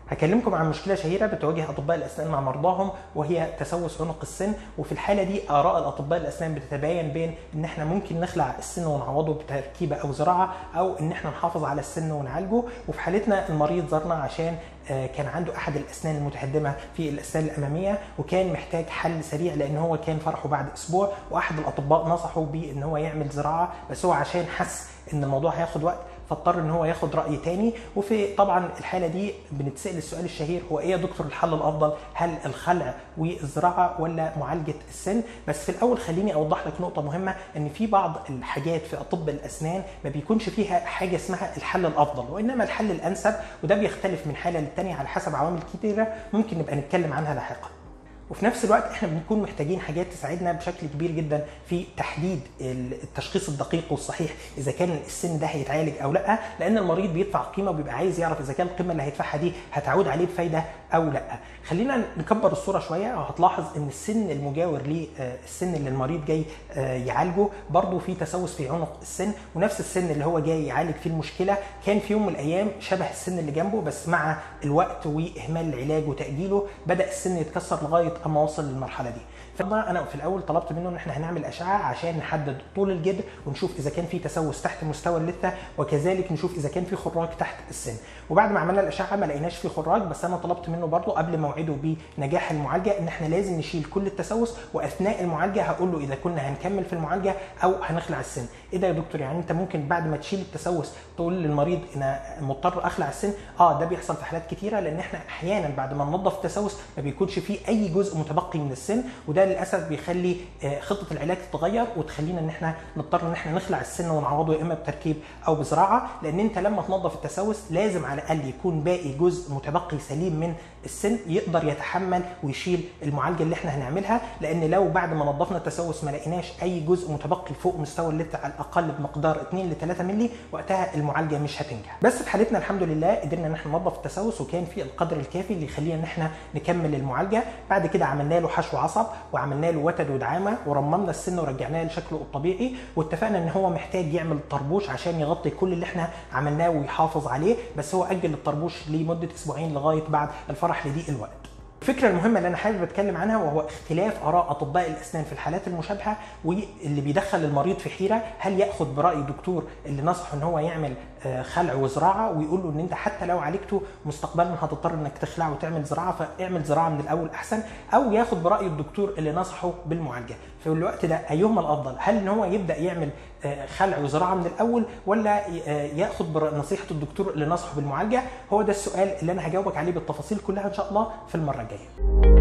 هكلمكم عن مشكلة شهيرة بتواجه أطباء الأسنان مع مرضاهم، وهي تسوس عنق السن. وفي الحالة دي آراء الأطباء الأسنان بتتباين بين إن إحنا ممكن نخلع السن ونعوضه بتركيبة أو زراعة، أو إن إحنا نحافظ على السن ونعالجه. وفي حالتنا المريض زارنا عشان كان عنده أحد الأسنان المتهدمة في الأسنان الأمامية، وكان محتاج حل سريع لأن هو كان فرحه بعد أسبوع، وأحد الأطباء نصحه بإن هو يعمل زراعة، بس هو عشان حس إن الموضوع هياخد وقت فاضطر ان هو ياخد راي تاني. وفي طبعا الحاله دي بنتسال السؤال الشهير، هو ايه يا دكتور الحل الافضل؟ هل الخلع والزراعه ولا معالجه السن؟ بس في الاول خليني اوضح لك نقطه مهمه، ان في بعض الحاجات في اطب الاسنان ما بيكونش فيها حاجه اسمها الحل الافضل، وانما الحل الانسب، وده بيختلف من حاله للتانيه على حسب عوامل كتيره ممكن نبقى نتكلم عنها لاحقا. وفي نفس الوقت احنا بنكون محتاجين حاجات تساعدنا بشكل كبير جدا في تحديد التشخيص الدقيق والصحيح اذا كان السن ده هيتعالج او لا، لان المريض بيدفع قيمه وبيبقى عايز يعرف اذا كان القيمه اللي هيدفعها دي هتعود عليه بفايده او لا. خلينا نكبر الصوره شويه، وهتلاحظ ان السن المجاور للسن اللي المريض جاي يعالجه برضه في تسوس في عنق السن، ونفس السن اللي هو جاي يعالج فيه المشكله كان في يوم من الايام شبه السن اللي جنبه، بس مع الوقت واهمال العلاج وتاجيله بدا السن يتكسر لغايه اما وصل للمرحله دي. فانا في الاول طلبت منه ان احنا هنعمل اشعه عشان نحدد طول الجدر ونشوف اذا كان في تسوس تحت مستوى اللثه، وكذلك نشوف اذا كان في خراج تحت السن. وبعد ما عملنا الاشعه ما لقيناش في خراج، بس انا طلبت منه برضه قبل موعده بنجاح المعالجه ان احنا لازم نشيل كل التسوس، واثناء المعالجه هقول له اذا كنا هنكمل في المعالجه او هنخلع السن. ايه ده يا دكتور، يعني انت ممكن بعد ما تشيل التسوس تقول للمريض انا مضطر اخلع السن؟ ده بيحصل في حالات كتيره، لان احنا احيانا بعد ما ننظف التسوس ما بيكونش فيه اي جزء متبقي من السن، وده للاسف بيخلي خطه العلاج تتغير وتخلينا ان احنا نضطر ان احنا نخلع السن ونعوضه يا اما بتركيب او بزراعه. لان انت لما تنظف التسوس لازم على الاقل يكون باقي جزء متبقي سليم من السن يقدر يتحمل ويشيل المعالجه اللي احنا هنعملها، لان لو بعد ما نظفنا التسوس ما لقيناش اي جزء متبقي فوق مستوى اللثه على الاقل بمقدار 2 ل 3 مللي، وقتها المعالجه مش هتنجح. بس في حالتنا الحمد لله قدرنا ان احنا ننظف التسوس وكان في القدر الكافي اللي يخلينا ان احنا نكمل المعالجه. بعد كده عملنا له حشو عصب وعملنا له وتد ودعامه ورممنا السن ورجعناه لشكله الطبيعي، واتفقنا ان هو محتاج يعمل طربوش عشان يغطي كل اللي احنا عملناه ويحافظ عليه، بس هو اجل الطربوش لمده اسبوعين لغايه بعد الفرح لضيق الوقت. الفكرة المهمة اللي أنا حابب أتكلم عنها وهو اختلاف آراء أطباء الأسنان في الحالات المشابهة، واللي بيدخل المريض في حيرة. هل يأخذ برأي الدكتور اللي نصحه إن هو يعمل خلع وزراعة ويقول له إن أنت حتى لو عالجته مستقبلا هتضطر إنك تخلع وتعمل زراعة، فاعمل زراعة من الأول أحسن، أو ياخد برأي الدكتور اللي نصحه بالمعالجة؟ في الوقت ده أيهما الأفضل؟ هل إن هو يبدأ يعمل خلع وزراعة من الأول، ولا ياخد نصيحة الدكتور اللي نصحه بالمعالجة؟ هو ده السؤال اللي أنا هجاوبك عليه بالتفاصيل كلها إن شاء الله في المرة الجاية.